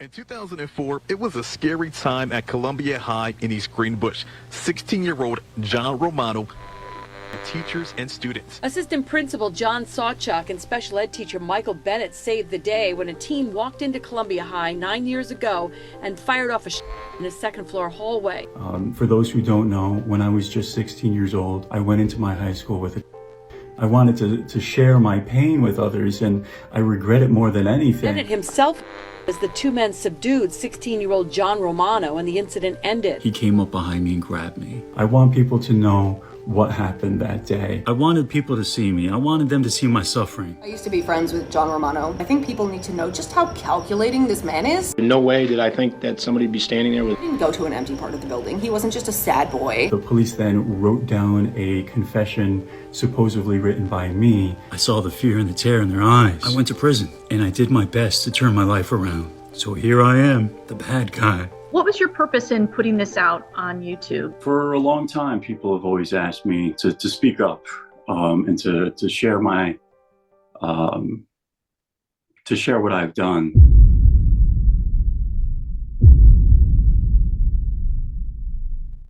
In 2004, it was a scary time at Columbia High in East Greenbush. 16-year-old Jon Romano, teachers and students. Assistant Principal John Sawchuk and Special Ed teacher Michael Bennett saved the day when a teen walked into Columbia High 9 years ago and fired off a in a second-floor hallway. For those who don't know, when I was just 16 years old, I went into my high school with it. I wanted to share my pain with others, and I regret it more than anything. Bennett himself as the two men subdued 16-year-old Jon Romano and the incident ended. He came up behind me and grabbed me. I want people to know what happened that day. I wanted people to see me. I wanted them to see my suffering. I used to be friends with Jon Romano. I think people need to know just how calculating this man is. In no way did I think that somebody'd be standing there with... He didn't go to an empty part of the building. He wasn't just a sad boy. The police then wrote down a confession supposedly written by me. I saw the fear and the terror in their eyes. I went to prison, and I did my best to turn my life around. So here I am, the bad guy. What was your purpose in putting this out on YouTube? For a long time, people have always asked me to speak up and to share my to share what I've done.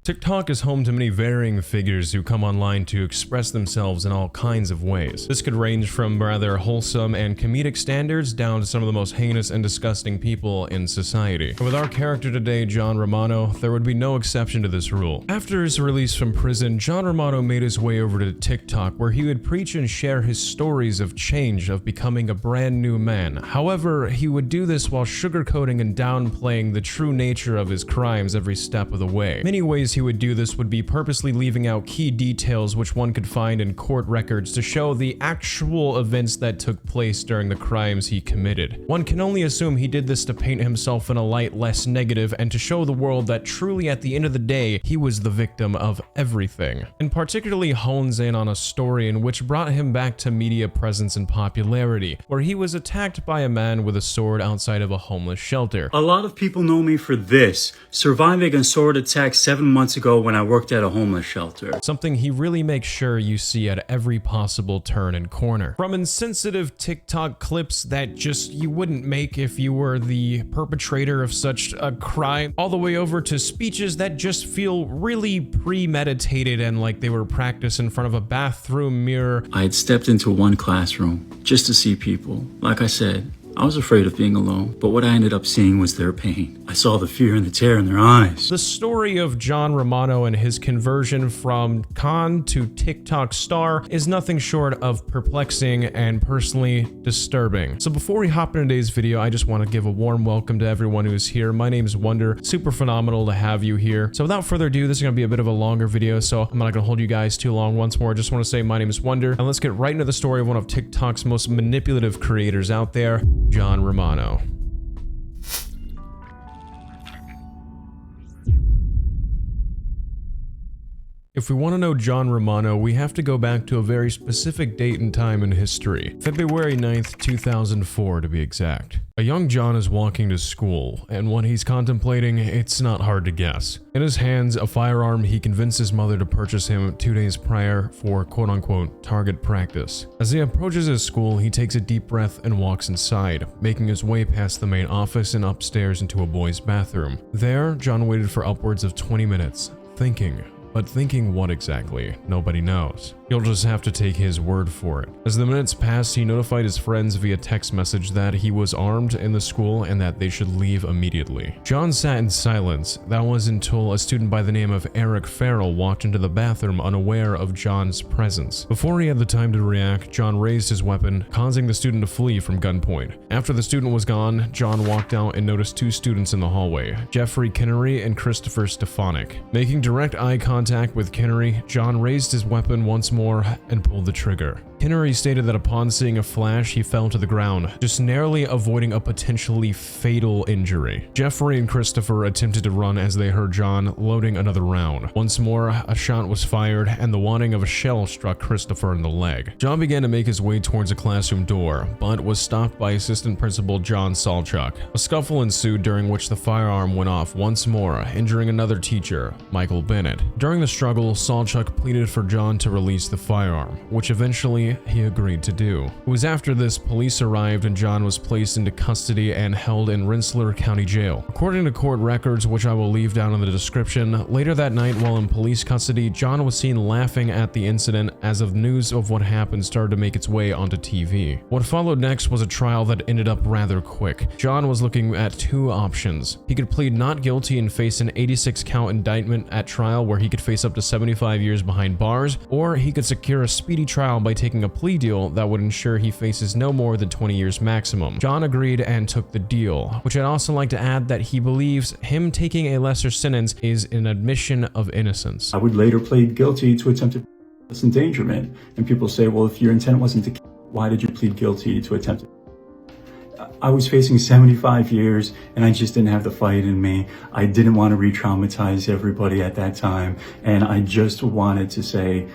TikTok is home to many varying figures who come online to express themselves in all kinds of ways. This could range from rather wholesome and comedic standards down to some of the most heinous and disgusting people in society. And with our character today, Jon Romano, there would be no exception to this rule. After his release from prison, Jon Romano made his way over to TikTok, where he would preach and share his stories of change, of becoming a brand new man. However, he would do this while sugarcoating and downplaying the true nature of his crimes every step of the way. Many ways he would do this would be purposely leaving out key details which one could find in court records to show the actual events that took place during the crimes he committed. One can only assume he did this to paint himself in a light less negative and to show the world that truly at the end of the day, he was the victim of everything. And particularly hones in on a story in which brought him back to media presence and popularity, where he was attacked by a man with a sword outside of a homeless shelter. A lot of people know me for this, surviving a sword attack 7 months ago when I worked at a homeless shelter. Something he really makes sure you see at every possible turn and corner. From insensitive TikTok clips that just you wouldn't make if you were the perpetrator of such a crime, all the way over to speeches that just feel really premeditated and like they were practiced in front of a bathroom mirror. I had stepped into one classroom just to see people. Like I said, I was afraid of being alone, but what I ended up seeing was their pain. I saw the fear and the terror in their eyes. The story of Jon Romano and his conversion from con to TikTok star is nothing short of perplexing and personally disturbing. So before we hop into today's video, I just want to give a warm welcome to everyone who's here. My name is Wonder. Super phenomenal to have you here. So without further ado, this is going to be a bit of a longer video, so I'm not going to hold you guys too long. Once more, I just want to say my name is Wonder, and let's get right into the story of one of TikTok's most manipulative creators out there, Jon Romano. If we want to know Jon Romano, we have to go back to a very specific date and time in history. February 9th, 2004 to be exact. A young Jon is walking to school, and what he's contemplating, it's not hard to guess. In his hands, a firearm he convinced his mother to purchase him 2 days prior for quote-unquote target practice. As he approaches his school, he takes a deep breath and walks inside, making his way past the main office and upstairs into a boys' bathroom. There, Jon waited for upwards of 20 minutes, thinking. But thinking what exactly? Nobody knows. You'll just have to take his word for it. As the minutes passed, he notified his friends via text message that he was armed in the school and that they should leave immediately. Jon sat in silence. That was until a student by the name of Eric Farrell walked into the bathroom unaware of Jon's presence. Before he had the time to react, Jon raised his weapon, causing the student to flee from gunpoint. After the student was gone, Jon walked out and noticed 2 students in the hallway, Jeffrey Kinnery and Christopher Stefanik. Making direct eye contact with Kinnery, Jon raised his weapon once more and pulled the trigger. Kinnery stated that upon seeing a flash, he fell to the ground, just narrowly avoiding a potentially fatal injury. Jeffrey and Christopher attempted to run as they heard Jon loading another round. Once more, a shot was fired, and the wadding of a shell struck Christopher in the leg. Jon began to make his way towards a classroom door, but was stopped by Assistant Principal John Sawchuk. A scuffle ensued during which the firearm went off once more, injuring another teacher, Michael Bennett. During the struggle, Sawchuk pleaded for Jon to release release the firearm, which eventually he agreed to do. It was after this police arrived and Jon was placed into custody and held in Rensselaer County Jail. According to court records, which I will leave down in the description, later that night while in police custody, Jon was seen laughing at the incident as the news of what happened started to make its way onto TV. What followed next was a trial that ended up rather quick. Jon was looking at two options. He could plead not guilty and face an 86-count indictment at trial where he could face up to 75 years behind bars, or he could secure a speedy trial by taking a plea deal that would ensure he faces no more than 20 years maximum. Jon agreed and took the deal, which I'd also like to add that he believes him taking a lesser sentence is an admission of innocence. I would later plead guilty to attempted endangerment. And people say, well, if your intent wasn't to kill, why did you plead guilty to attempted? I was facing 75 years and I just didn't have the fight in me. I didn't want to re-traumatize everybody at that time. And I just wanted to say,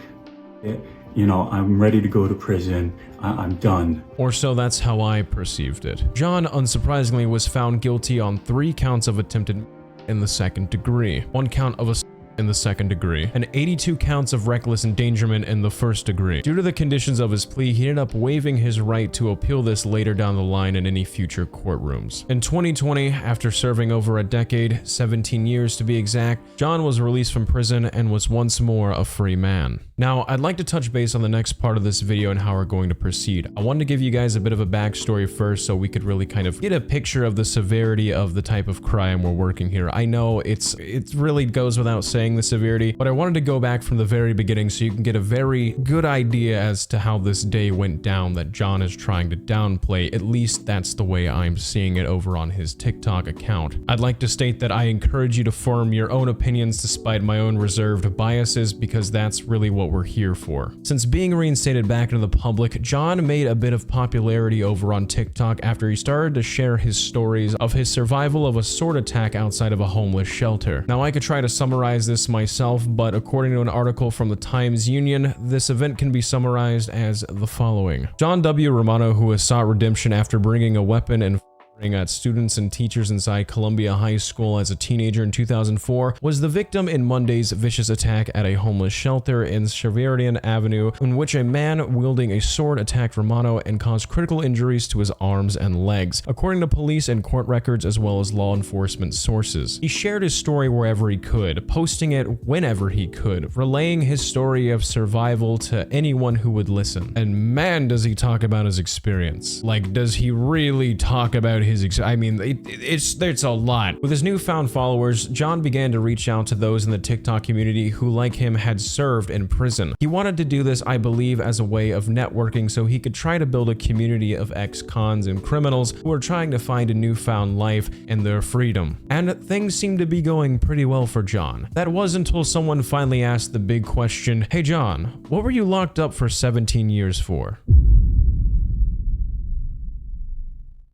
you know, I'm ready to go to prison. I'm done. Or so that's how I perceived it. Jon, unsurprisingly, was found guilty on 3 counts of attempted in the second degree, 1 count of in the second degree, and 82 counts of reckless endangerment in the first degree. Due to the conditions of his plea, he ended up waiving his right to appeal this later down the line in any future courtrooms. In 2020, after serving over a decade, 17 years to be exact, Jon was released from prison and was once more a free man. Now, I'd like to touch base on the next part of this video and how we're going to proceed. I wanted to give you guys a bit of a backstory first so we could really kind of get a picture of the severity of the type of crime we're working here. I know it really goes without saying the severity, but I wanted to go back from the very beginning so you can get a very good idea as to how this day went down that Jon is trying to downplay. At least that's the way I'm seeing it over on his TikTok account. I'd like to state that I encourage you to form your own opinions despite my own reserved biases, because that's really what we're here for. Since being reinstated back into the public, Jon made a bit of popularity over on TikTok after he started to share his stories of his survival of a sword attack outside of a homeless shelter. Now, I could try to summarize this myself, but according to an article from the Times-Union, this event can be summarized as the following. Jon W. Romano, who has sought redemption after bringing a weapon and at students and teachers inside Columbia High School as a teenager in 2004, was the victim in Monday's vicious attack at a homeless shelter in Sheridan Avenue, in which a man wielding a sword attacked Romano and caused critical injuries to his arms and legs, according to police and court records as well as law enforcement sources. He shared his story wherever he could, posting it whenever he could, relaying his story of survival to anyone who would listen. And man, does he talk about his experience. Like, does he really talk about I mean, it's a lot. With his newfound followers, Jon began to reach out to those in the TikTok community who, like him, had served in prison. He wanted to do this, I believe, as a way of networking so he could try to build a community of ex-cons and criminals who are trying to find a newfound life and their freedom. And things seemed to be going pretty well for Jon. That was until someone finally asked the big question, "Hey Jon, what were you locked up for 17 years for?"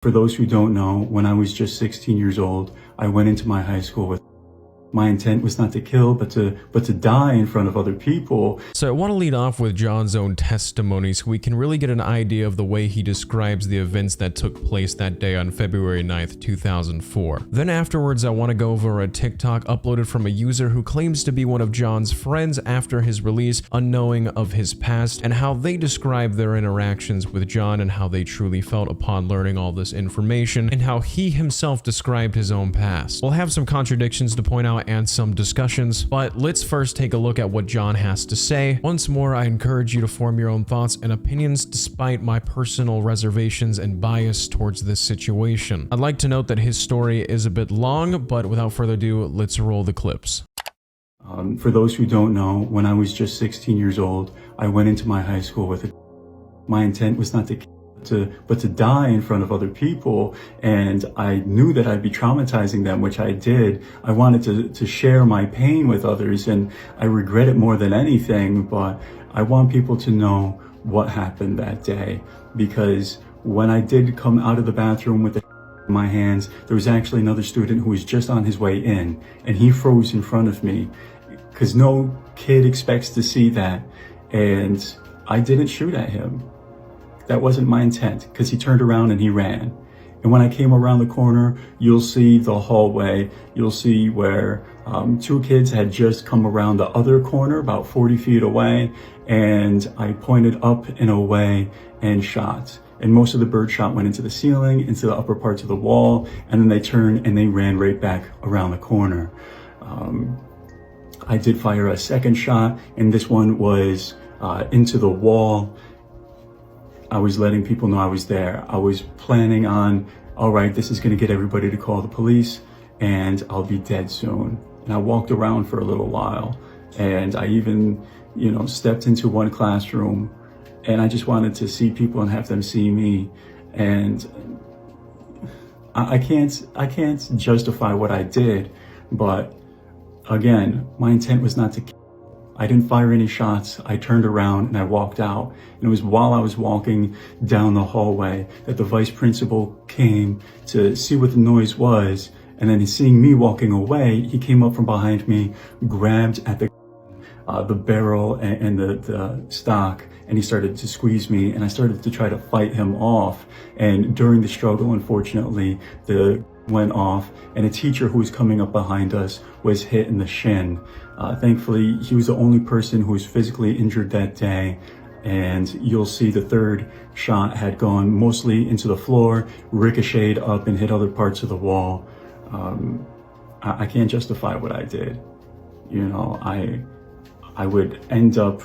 For those who don't know, when I was just 16 years old, I went into my high school with my intent was not to kill, but to die in front of other people. So I want to lead off with Jon's own testimony so we can really get an idea of the way he describes the events that took place that day on February 9th, 2004. Then afterwards, I want to go over a TikTok uploaded from a user who claims to be one of Jon's friends after his release, unknowing of his past, and how they describe their interactions with Jon and how they truly felt upon learning all this information, and how he himself described his own past. We'll have some contradictions to point out and some discussions, but let's first take a look at what Jon has to say. Once more, I encourage you to form your own thoughts and opinions despite my personal reservations and bias towards this situation. I'd like to note that his story is a bit long, but without further ado, let's roll the clips. For those who don't know, when I was just 16 years old, I went into my high school with my intent was not to kill, but to die in front of other people, and I knew that I'd be traumatizing them, which I did. I wanted to share my pain with others, and I regret it more than anything, but I want people to know what happened that day, because when I did come out of the bathroom with the in my hands, there was actually another student who was just on his way in, and he froze in front of me, because no kid expects to see that, and I didn't shoot at him. That wasn't my intent, because he turned around and he ran. And when I came around the corner, you'll see the hallway. You'll see where two kids had just come around the other corner about 40 feet away, and I pointed up and away and shot. And most of the bird shot went into the ceiling, into the upper parts of the wall, and then they turned and they ran right back around the corner. I did fire a second shot, and this one was into the wall. I was letting people know I was there. I was planning on, all right, this is gonna get everybody to call the police and I'll be dead soon. And I walked around for a little while, and I even, stepped into one classroom, and I just wanted to see people and have them see me. And I can't justify what I did, but again, my intent was not to kill. I didn't fire any shots. I turned around and I walked out. And it was while I was walking down the hallway that the vice principal came to see what the noise was. And then seeing me walking away, he came up from behind me, grabbed at the barrel and the stock, and he started to squeeze me, and I started to try to fight him off. And during the struggle, unfortunately, the went off, and a teacher who was coming up behind us was hit in the shin. Thankfully, he was the only person who was physically injured that day. And you'll see the third shot had gone mostly into the floor, ricocheted up and hit other parts of the wall. I can't justify what I did. I would end up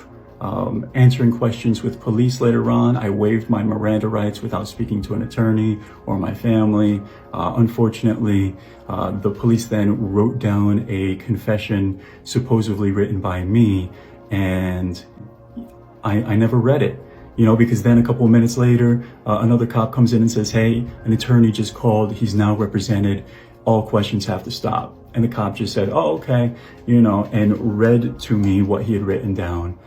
answering questions with police later on. I waived my Miranda rights without speaking to an attorney or my family. Unfortunately, the police then wrote down a confession supposedly written by me, and I never read it, because then a couple of minutes later, another cop comes in and says, hey, an attorney just called, he's now represented, all questions have to stop. And the cop just said, oh, okay, and read to me what he had written down,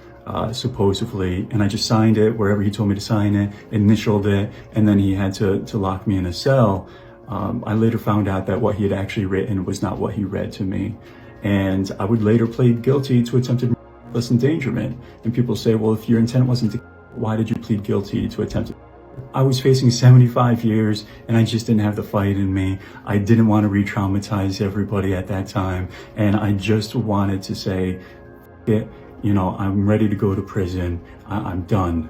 supposedly. And I just signed it wherever he told me to sign it, initialed it, and then he had to lock me in a cell. I later found out that what he had actually written was not what he read to me. And I would later plead guilty to attempted reckless endangerment. And people say, well, if your intent wasn't to, why did you plead guilty to attempted? I was facing 75 years and I just didn't have the fight in me. I didn't want to re-traumatize everybody at that time. And I just wanted to say, I'm ready to go to prison. I'm done.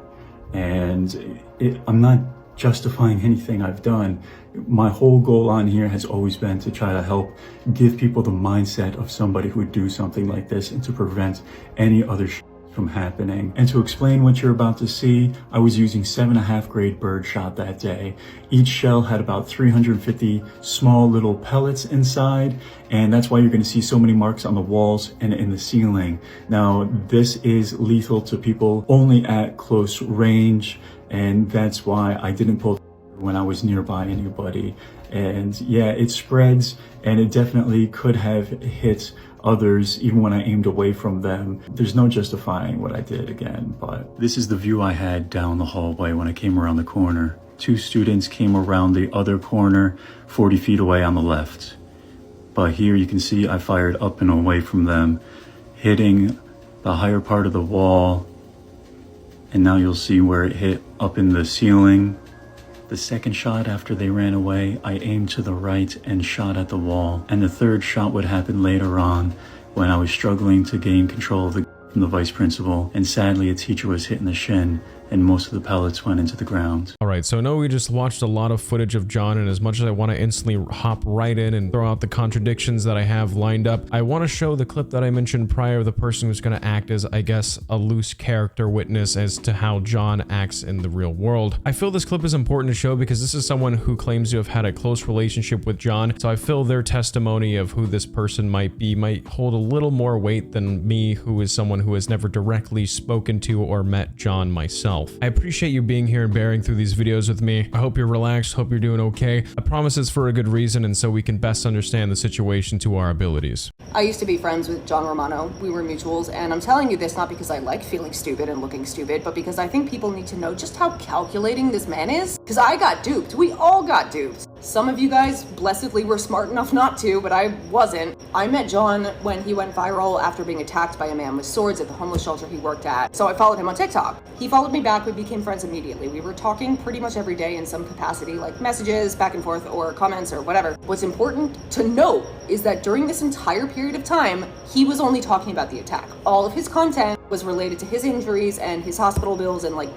And I'm not justifying anything I've done. My whole goal on here has always been to try to help give people the mindset of somebody who would do something like this and to prevent any other from happening. And to explain what you're about to see, I was using 7.5 grade bird shot that day. Each shell had about 350 small little pellets inside, and that's why you're going to see so many marks on the walls and in the ceiling. Now, this is lethal to people only at close range, and that's why I didn't pull when I was nearby anybody. And yeah, it spreads, and it definitely could have hit others even when I aimed away from them. There's no justifying what I did again, but this is the view I had down the hallway when I came around the corner. Two students came around the other corner 40 feet away on the left. But here you can see I fired up and away from them, hitting the higher part of the wall. And now you'll see where it hit up in the ceiling. The second shot after they ran away, I aimed to the right and shot at the wall. And the third shot would happen later on when I was struggling to gain control of from the vice principal. And sadly, a teacher was hit in the shin and most of the pellets went into the ground. All right, so I know we just watched a lot of footage of Jon, and as much as I want to instantly hop right in and throw out the contradictions that I have lined up, I want to show the clip that I mentioned prior, the person who's going to act as, I guess, a loose character witness as to how Jon acts in the real world. I feel this clip is important to show because this is someone who claims to have had a close relationship with Jon, so I feel their testimony of who this person might be might hold a little more weight than me, who is someone who has never directly spoken to or met Jon myself. I appreciate you being here and bearing through these videos with me. I hope you're relaxed, hope you're doing okay. I promise it's for a good reason and so we can best understand the situation to our abilities. I used to be friends with Jon Romano. We were mutuals, and I'm telling you this not because I like feeling stupid and looking stupid, but because I think people need to know just how calculating this man is. Because I got duped. We all got duped. Some of you guys blessedly were smart enough not to, but I wasn't. I met Jon when he went viral after being attacked by a man with swords at the homeless shelter he worked at. So I followed him on TikTok. He followed me back, we became friends immediately. We were talking pretty much every day in some capacity, like messages back and forth or comments or whatever. What's important to note is that during this entire period of time, he was only talking about the attack. All of his content was related to his injuries and his hospital bills and like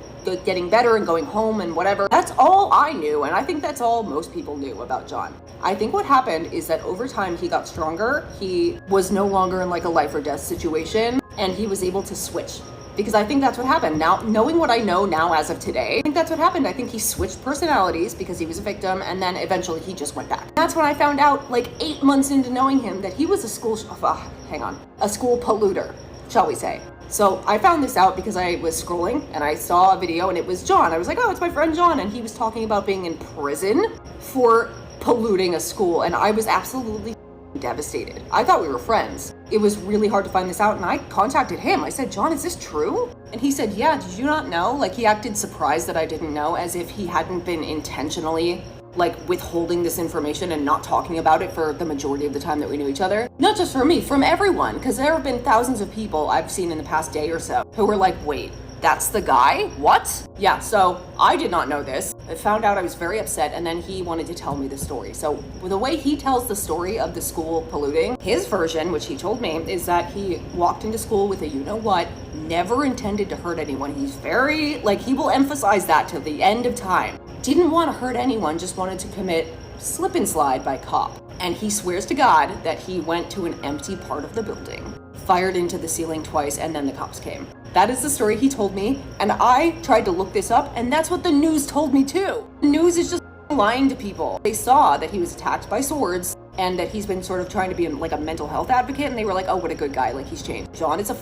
getting better and going home and whatever. That's all I knew, and I think that's all most people knew about Jon. I think what happened is that over time he got stronger. He was no longer in like a life or death situation, and he was able to switch. Because I think that's what happened. Now, knowing what I know now as of today, I think that's what happened. I think he switched personalities because he was a victim, and then eventually he just went back. That's when I found out, like 8 months into knowing him, that he was a school polluter, shall we say. So I found this out because I was scrolling and I saw a video and it was Jon. I was like, oh, it's my friend Jon. And he was talking about being in prison for polluting a school. And I was absolutely devastated. I thought we were friends. It was really hard to find this out. And I contacted him. I said, Jon, is this true? And he said, yeah, did you not know? Like he acted surprised that I didn't know, as if he hadn't been intentionally like withholding this information and not talking about it for the majority of the time that we knew each other. Not just for me, from everyone, because there have been thousands of people I've seen in the past day or so who were like, wait, that's the guy? What? Yeah, so I did not know this. I found out, I was very upset, and then he wanted to tell me the story. So the way he tells the story of the school polluting, his version, which he told me, is that he walked into school with a you-know-what, never intended to hurt anyone. He's very, like, he will emphasize that till the end of time. Didn't want to hurt anyone, just wanted to commit slip and slide by cop. And he swears to God that he went to an empty part of the building, fired into the ceiling twice, and then the cops came. That is the story he told me, and I tried to look this up, and that's what the news told me too. The news is just lying to people. They saw that he was attacked by swords, and that he's been sort of trying to be like a mental health advocate, and they were like, oh, what a good guy, like he's changed. Jon is a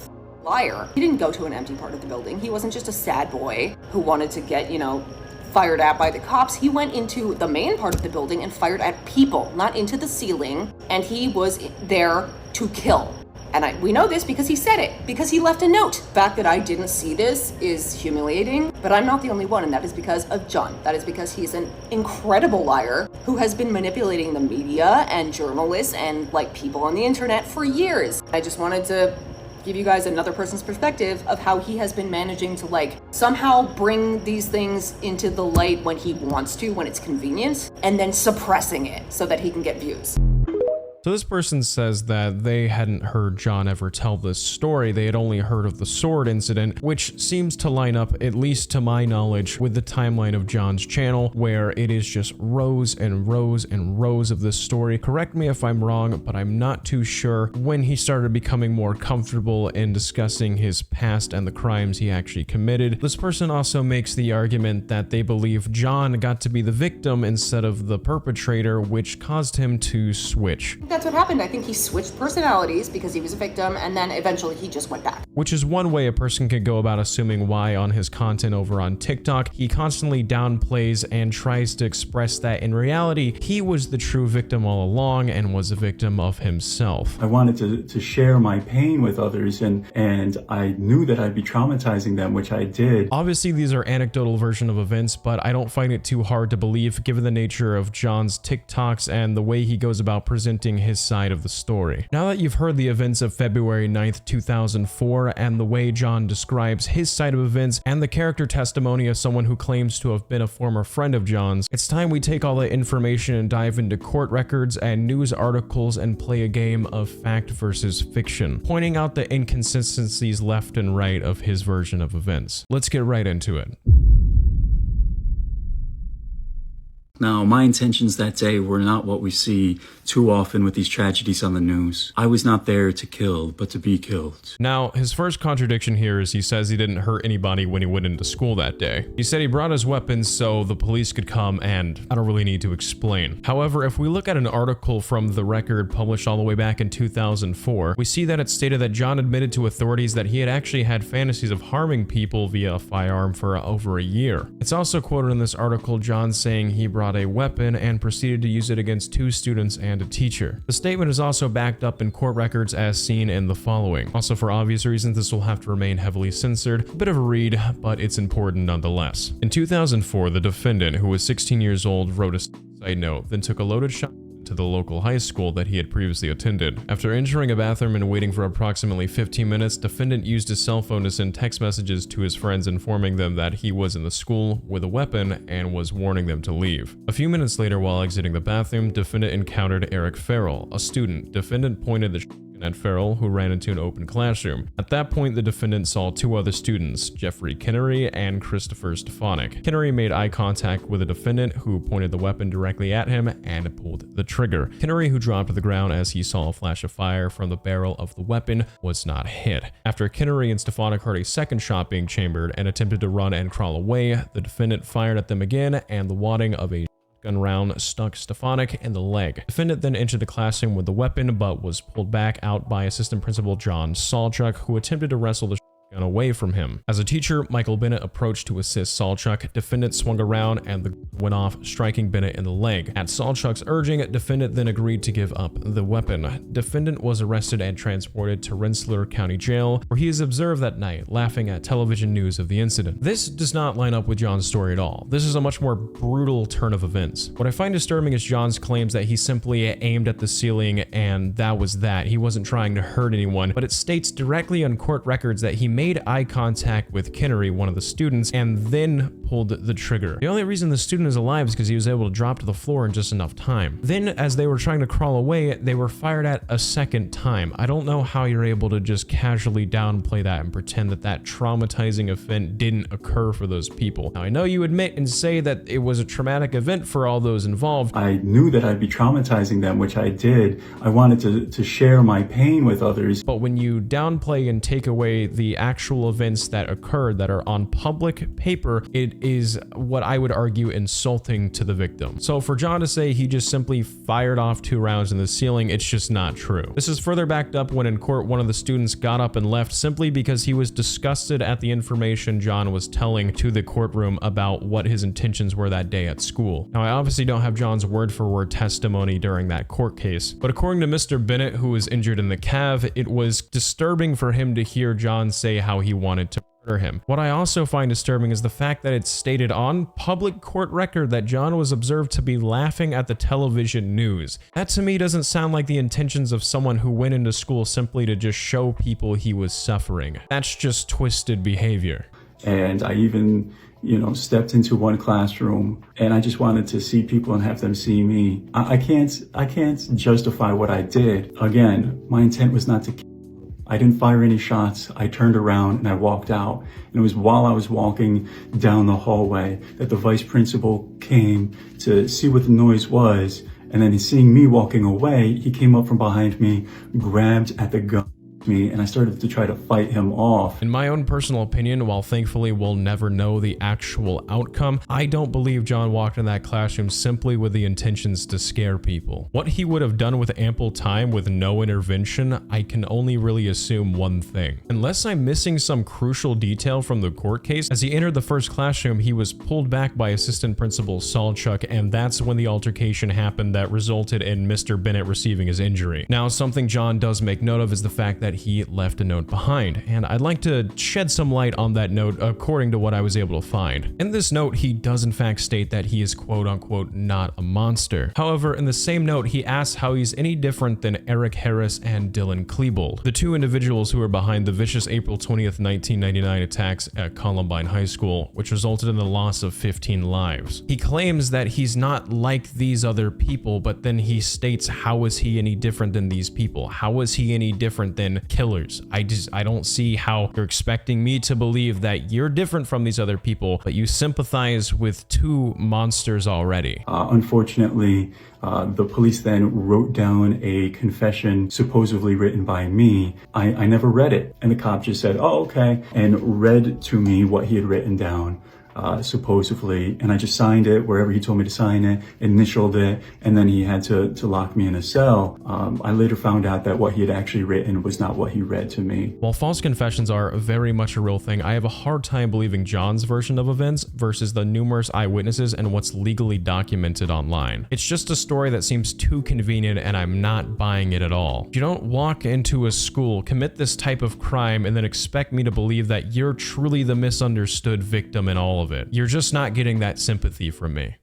liar. He didn't go to an empty part of the building. He wasn't just a sad boy who wanted to get, fired at by the cops. He went into the main part of the building and fired at people, not into the ceiling, and he was there to kill. And we know this because he said it, because he left a note. The fact that I didn't see this is humiliating, but I'm not the only one, and that is because of Jon. That is because he's an incredible liar who has been manipulating the media and journalists and like people on the internet for years. I just wanted to give you guys another person's perspective of how he has been managing to like somehow bring these things into the light when he wants to, when it's convenient, and then suppressing it so that he can get views. So this person says that they hadn't heard Jon ever tell this story. They had only heard of the sword incident, which seems to line up, at least to my knowledge, with the timeline of Jon's channel, where it is just rows and rows and rows of this story. Correct me if I'm wrong, but I'm not too sure when he started becoming more comfortable in discussing his past and the crimes he actually committed. This person also makes the argument that they believe Jon got to be the victim instead of the perpetrator, which caused him to switch. That's what happened. I think he switched personalities because he was a victim, and then eventually he just went back. Which is one way a person could go about assuming why on his content over on TikTok, he constantly downplays and tries to express that in reality, he was the true victim all along and was a victim of himself. I wanted to share my pain with others, and I knew that I'd be traumatizing them, which I did. Obviously, these are anecdotal version of events, but I don't find it too hard to believe given the nature of Jon's TikToks and the way he goes about presenting his side of the story. Now that you've heard the events of February 9th, 2004, and the way Jon describes his side of events and the character testimony of someone who claims to have been a former friend of Jon's, it's time we take all that information and dive into court records and news articles and play a game of fact versus fiction, pointing out the inconsistencies left and right of his version of events. Let's get right into it. Now, my intentions that day were not what we see too often with these tragedies on the news. I was not there to kill, but to be killed. Now, his first contradiction here is he says he didn't hurt anybody when he went into school that day. He said he brought his weapons so the police could come, and I don't really need to explain. However, if we look at an article from The Record published all the way back in 2004, we see that it stated that Jon admitted to authorities that he had actually had fantasies of harming people via a firearm for over a year. It's also quoted in this article Jon saying he brought a weapon and proceeded to use it against 2 students and a teacher. The statement is also backed up in court records as seen in the following. Also, for obvious reasons, this will have to remain heavily censored. A bit of a read, but it's important nonetheless. In 2004, the defendant, who was 16 years old, wrote a suicide note, then took a loaded shotgun to the local high school that he had previously attended. After entering a bathroom and waiting for approximately 15 minutes, defendant used his cell phone to send text messages to his friends informing them that he was in the school with a weapon and was warning them to leave. A few minutes later, while exiting the bathroom, defendant encountered Eric Farrell, a student. Defendant pointed the shotgun at Farrell, who ran into an open classroom. At that point, the defendant saw two other students, Jeffrey Kinnery and Christopher Stefanik. Kinnery made eye contact with the defendant, who pointed the weapon directly at him and pulled the trigger. Kinnery, who dropped to the ground as he saw a flash of fire from the barrel of the weapon, was not hit. After Kinnery and Stefanik heard a second shot being chambered and attempted to run and crawl away, the defendant fired at them again, and the wadding of a gun round stuck Stefanik in the leg. Defendant then entered the classroom with the weapon, but was pulled back out by Assistant Principal Jon Salchuk, who attempted to wrestle the gun away from him. As a teacher, Michael Bennett approached to assist Salchuk. Defendant swung around and the gun went off, striking Bennett in the leg. At Salchuk's urging, defendant then agreed to give up the weapon. Defendant was arrested and transported to Rensselaer County Jail, where he is observed that night, laughing at television news of the incident. This does not line up with Jon's story at all. This is a much more brutal turn of events. What I find disturbing is Jon's claims that he simply aimed at the ceiling and that was that. He wasn't trying to hurt anyone, but it states directly on court records that he made eye contact with Kinnery, one of the students, and then pulled the trigger. The only reason the student is alive is because he was able to drop to the floor in just enough time. Then, as they were trying to crawl away, they were fired at a second time. I don't know how you're able to just casually downplay that and pretend that that traumatizing event didn't occur for those people. Now, I know you admit and say that it was a traumatic event for all those involved. I knew that I'd be traumatizing them, which I did. I wanted to share my pain with others. But when you downplay and take away the actual events that occurred that are on public paper, it is what I would argue insulting to the victim. So for Jon to say he just simply fired off 2 rounds in the ceiling, it's just not true. This is further backed up when in court one of the students got up and left simply because he was disgusted at the information Jon was telling to the courtroom about what his intentions were that day at school. Now, I obviously don't have Jon's word-for-word testimony during that court case, but according to Mr. Bennett, who was injured in the calf, it was disturbing for him to hear Jon say how he wanted to murder him. What I also find disturbing is the fact that it's stated on public court record that Jon was observed to be laughing at the television news. That to me doesn't sound like the intentions of someone who went into school simply to just show people he was suffering. That's just twisted behavior. And I even, stepped into one classroom and I just wanted to see people and have them see me. I can't justify what I did. Again, my intent was not to kill. I didn't fire any shots. I turned around and I walked out. And it was while I was walking down the hallway that the vice principal came to see what the noise was. And then seeing me walking away, he came up from behind me, grabbed at the gun me, and I started to try to fight him off. In my own personal opinion, while thankfully we'll never know the actual outcome, I don't believe Jon walked in that classroom simply with the intentions to scare people. What he would have done with ample time with no intervention, I can only really assume one thing. Unless I'm missing some crucial detail from the court case, as he entered the first classroom, he was pulled back by Assistant Principal Salchuk, and that's when the altercation happened that resulted in Mr. Bennett receiving his injury. Now, something Jon does make note of is the fact that he left a note behind, and I'd like to shed some light on that note according to what I was able to find. In this note, he does in fact state that he is quote-unquote not a monster. However, in the same note, he asks how he's any different than Eric Harris and Dylan Klebold, the 2 individuals who were behind the vicious April 20th, 1999 attacks at Columbine High School, which resulted in the loss of 15 lives. He claims that he's not like these other people, but then he states, how is he any different than these people? How is he any different than killers? I don't see how you're expecting me to believe that you're different from these other people, but you sympathize with 2 monsters already. Unfortunately, the police then wrote down a confession supposedly written by me. I never read it, and the cop just said, oh, okay, and read to me what he had written down. Supposedly, and I just signed it wherever he told me to sign it, initialed it, and then he had to lock me in a cell. I later found out that what he had actually written was not what he read to me. While false confessions are very much a real thing, I have a hard time believing Jon's version of events versus the numerous eyewitnesses and what's legally documented online. It's just a story that seems too convenient, and I'm not buying it at all. You don't walk into a school, commit this type of crime, and then expect me to believe that you're truly the misunderstood victim in all of it. You're just not getting that sympathy from me.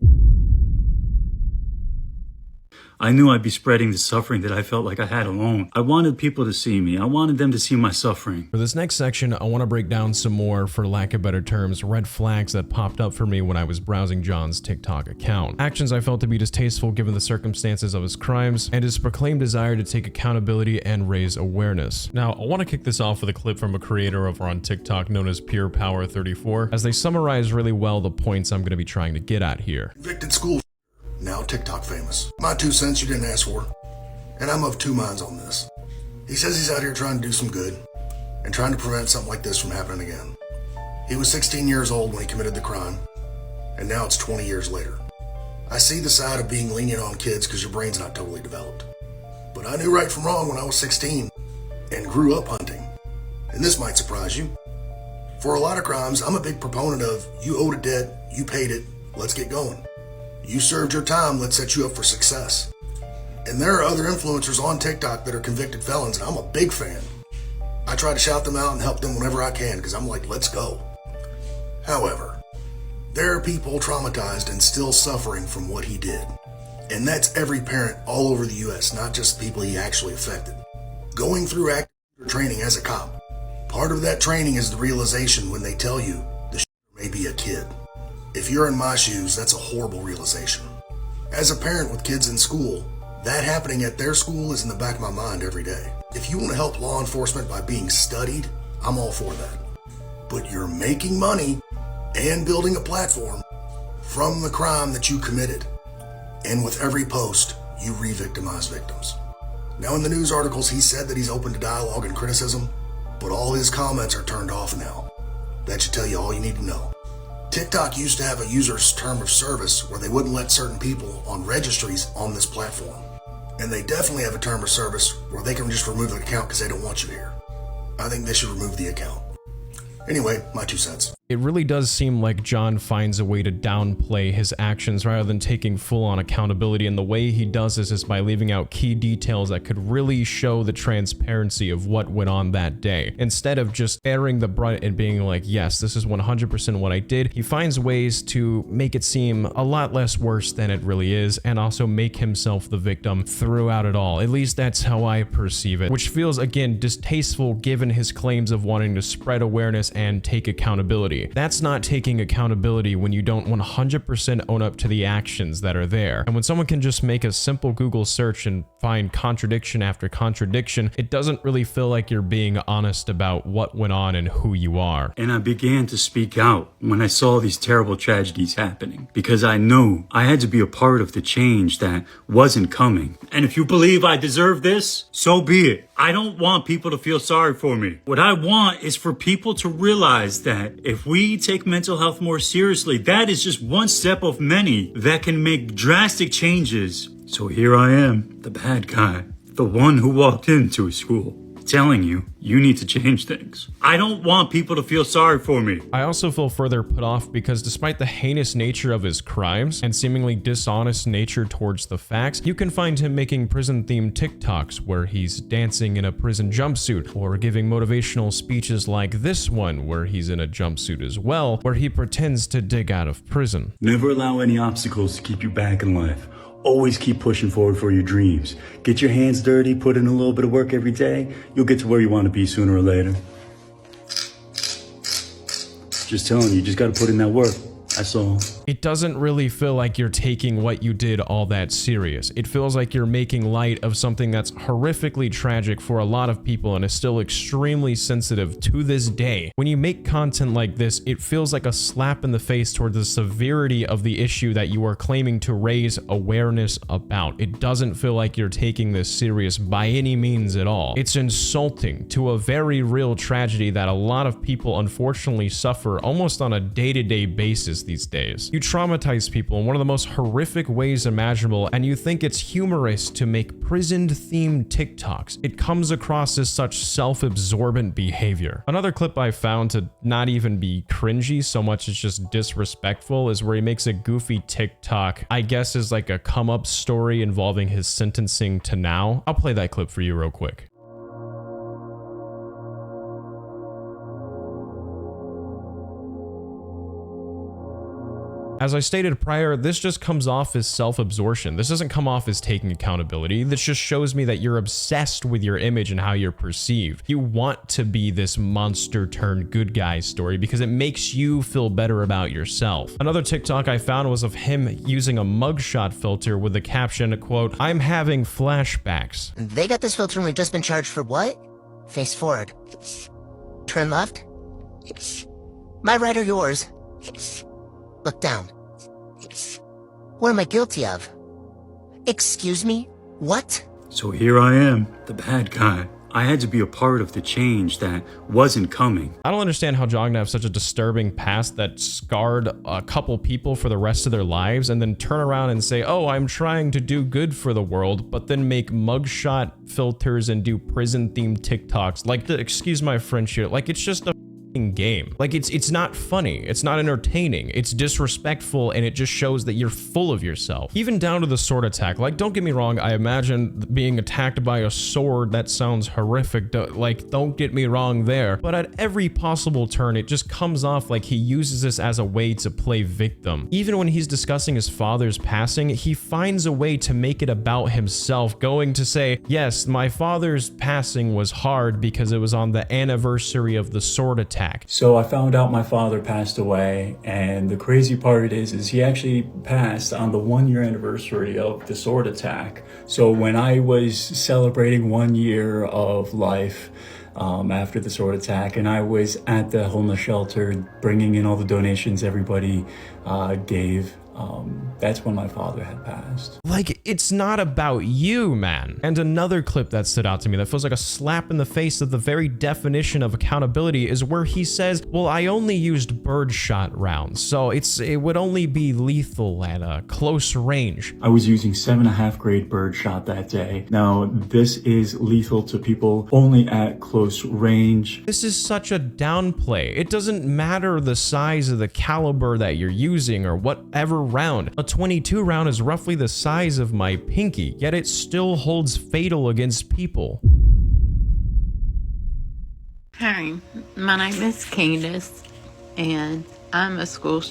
I knew I'd be spreading the suffering that I felt like I had alone. I wanted people to see me. I wanted them to see my suffering. For this next section, I want to break down some more, for lack of better terms, red flags that popped up for me when I was browsing Jon's TikTok account. Actions I felt to be distasteful given the circumstances of his crimes, and his proclaimed desire to take accountability and raise awareness. Now, I want to kick this off with a clip from a creator over on TikTok known as Pure Power 34, as they summarize really well the points I'm going to be trying to get at here. Convicted school, now TikTok famous. My 2 cents you didn't ask for, and I'm of 2 minds on this. He says he's out here trying to do some good, and trying to prevent something like this from happening again. He was 16 years old when he committed the crime, and now it's 20 years later. I see the side of being lenient on kids because your brain's not totally developed. But I knew right from wrong when I was 16, and grew up hunting. And this might surprise you. For a lot of crimes, I'm a big proponent of, you owed a debt, you paid it, let's get going. You served your time, let's set you up for success. And there are other influencers on TikTok that are convicted felons, and I'm a big fan. I try to shout them out and help them whenever I can, because I'm like, let's go. However, there are people traumatized and still suffering from what he did. And that's every parent all over the US, not just the people he actually affected. Going through active training as a cop, part of that training is the realization when they tell you the may be a kid. If you're in my shoes, that's a horrible realization. As a parent with kids in school, that happening at their school is in the back of my mind every day. If you want to help law enforcement by being studied, I'm all for that. But you're making money and building a platform from the crime that you committed. And with every post, you re-victimize victims. Now in the news articles, he said that he's open to dialogue and criticism, but all his comments are turned off now. That should tell you all you need to know. TikTok used to have a user's term of service where they wouldn't let certain people on registries on this platform. And they definitely have a term of service where they can just remove an account because they don't want you here. I think they should remove the account. Anyway, my 2 cents. It really does seem like Jon finds a way to downplay his actions rather than taking full-on accountability, and the way he does this is by leaving out key details that could really show the transparency of what went on that day. Instead of just bearing the brunt and being like, yes, this is 100% what I did, he finds ways to make it seem a lot less worse than it really is, and also make himself the victim throughout it all. At least that's how I perceive it, which feels, again, distasteful given his claims of wanting to spread awareness and take accountability. That's not taking accountability when you don't 100% own up to the actions that are there. And when someone can just make a simple Google search and find contradiction after contradiction, it doesn't really feel like you're being honest about what went on and who you are. And I began to speak out when I saw these terrible tragedies happening, because I knew I had to be a part of the change that wasn't coming. And if you believe I deserve this, so be it. I don't want people to feel sorry for me. What I want is for people to realize that if we take mental health more seriously, that is just one step of many that can make drastic changes. So here I am, the bad guy, the one who walked into a school, telling you, you need to change things. I don't want people to feel sorry for me. I also feel further put off because despite the heinous nature of his crimes and seemingly dishonest nature towards the facts, you can find him making prison-themed TikToks where he's dancing in a prison jumpsuit, or giving motivational speeches like this one where he's in a jumpsuit as well, where he pretends to dig out of prison. Never allow any obstacles to keep you back in life. Always keep pushing forward for your dreams. Get your hands dirty, put in a little bit of work every day. You'll get to where you want to be sooner or later. Just telling you, you just got to put in that work. That's all. It doesn't really feel like you're taking what you did all that serious. It feels like you're making light of something that's horrifically tragic for a lot of people and is still extremely sensitive to this day. When you make content like this, it feels like a slap in the face toward the severity of the issue that you are claiming to raise awareness about. It doesn't feel like you're taking this serious by any means at all. It's insulting to a very real tragedy that a lot of people unfortunately suffer almost on a day-to-day basis these days. You traumatize people in one of the most horrific ways imaginable, and you think it's humorous to make prison-themed TikToks. It comes across as such self-absorbent behavior. Another clip I found to not even be cringy so much as just disrespectful is where he makes a goofy TikTok, I guess is like a come-up story involving his sentencing to now. I'll play that clip for you real quick. As I stated prior, this just comes off as self-absorption. This doesn't come off as taking accountability. This just shows me that you're obsessed with your image and how you're perceived. You want to be this monster turned good guy story because it makes you feel better about yourself. Another TikTok I found was of him using a mugshot filter with the caption, quote, "I'm having flashbacks." They got this filter and we've just been charged for what? Face forward. Turn left. My right or yours? Look down. What am I guilty of? Excuse me? What? So here I am, the bad guy. I had to be a part of the change that wasn't coming. I don't understand how Jon can have such a disturbing past that scarred a couple people for the rest of their lives and then turn around and say, oh, I'm trying to do good for the world, but then make mugshot filters and do prison-themed TikToks. Like, excuse my French here, like it's just a game. Like it's not funny, it's not entertaining, it's disrespectful, and it just shows that you're full of yourself. Even down to the sword attack. Like, don't get me wrong, I imagine being attacked by a sword, that sounds horrific. Don't get me wrong there, but at every possible turn it just comes off like he uses this as a way to play victim. Even when he's discussing his father's passing, he finds a way to make it about himself, going to say, yes, my father's passing was hard because it was on the anniversary of the sword attack. So I found out my father passed away, and the crazy part is he actually passed on the 1-year anniversary of the sword attack. So when I was celebrating 1 year of life after the sword attack, and I was at the homeless shelter bringing in all the donations everybody gave, that's when my father had passed. Like, it's not about you, man. And another clip that stood out to me that feels like a slap in the face of the very definition of accountability is where he says, well, I only used birdshot rounds, so it would only be lethal at a close range. I was using 7.5 grade birdshot that day. Now, this is lethal to people only at close range. This is such a downplay. It doesn't matter the size of the caliber that you're using or whatever round. A 22 round is roughly the size of my pinky, yet it still holds fatal against people. Hi, my name is Candace, and I'm a school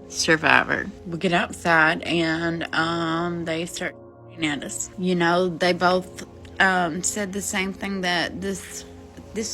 survivor. We get outside, and they start shooting at us. You know, they both said the same thing that this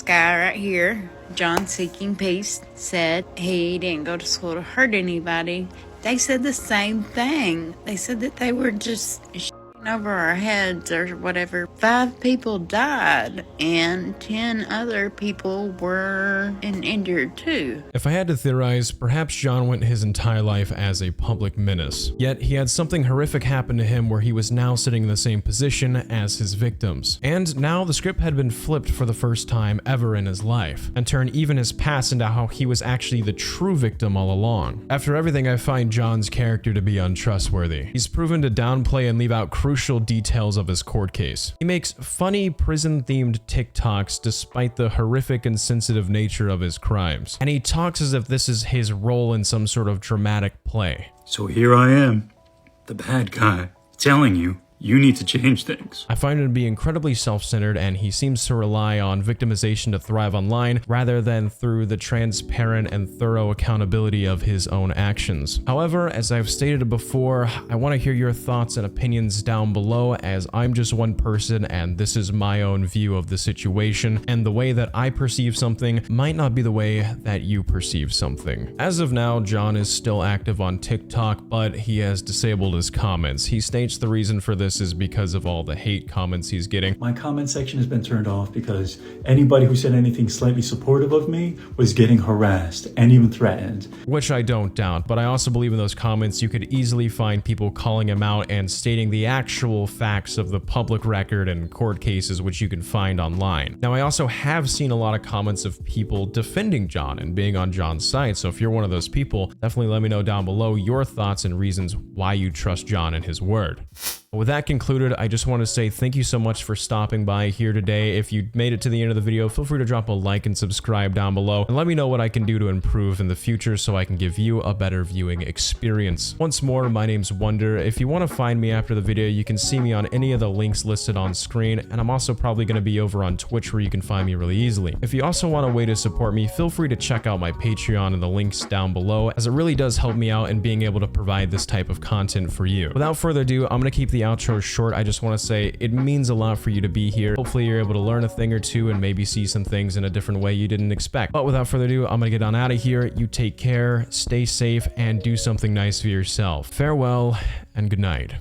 guy right here, jonseekingpeace, said. He didn't go to school to hurt anybody. They said the same thing. They said that they were just shitting over our heads or whatever. 5 people died and 10 other people were injured too. If I had to theorize, perhaps Jon went his entire life as a public menace. Yet he had something horrific happen to him where he was now sitting in the same position as his victims. And now the script had been flipped for the first time ever in his life, and turned even his past into how he was actually the true victim all along. After everything, I find Jon's character to be untrustworthy. He's proven to downplay and leave out crucial details of his court case. He makes funny prison-themed TikToks despite the horrific and sensitive nature of his crimes. And he talks as if this is his role in some sort of dramatic play. So here I am, the bad guy, telling you, you need to change things. I find him to be incredibly self-centered, and he seems to rely on victimization to thrive online rather than through the transparent and thorough accountability of his own actions. However, as I've stated before, I want to hear your thoughts and opinions down below, as I'm just one person and this is my own view of the situation, and the way that I perceive something might not be the way that you perceive something. As of now, Jon is still active on TikTok, but he has disabled his comments. He states the reason for this is because of all the hate comments he's getting. My comment section has been turned off because anybody who said anything slightly supportive of me was getting harassed and even threatened. Which I don't doubt, but I also believe in those comments you could easily find people calling him out and stating the actual facts of the public record and court cases which you can find online. Now, I also have seen a lot of comments of people defending Jon and being on Jon's side, so if you're one of those people, definitely let me know down below your thoughts and reasons why you trust Jon and his word. With that concluded, I just want to say thank you so much for stopping by here today. If you made it to the end of the video, feel free to drop a like and subscribe down below, and let me know what I can do to improve in the future so I can give you a better viewing experience. Once more, my name's Wonder. If you want to find me after the video, you can see me on any of the links listed on screen, and I'm also probably going to be over on Twitch where you can find me really easily. If you also want a way to support me, feel free to check out my Patreon in the links down below, as it really does help me out in being able to provide this type of content for you. Without further ado, I'm going to keep the outro short. I just want to say it means a lot for you to be here. Hopefully you're able to learn a thing or two and maybe see some things in a different way you didn't expect. But without further ado, I'm going to get on out of here. You take care, stay safe, and do something nice for yourself. Farewell and good night.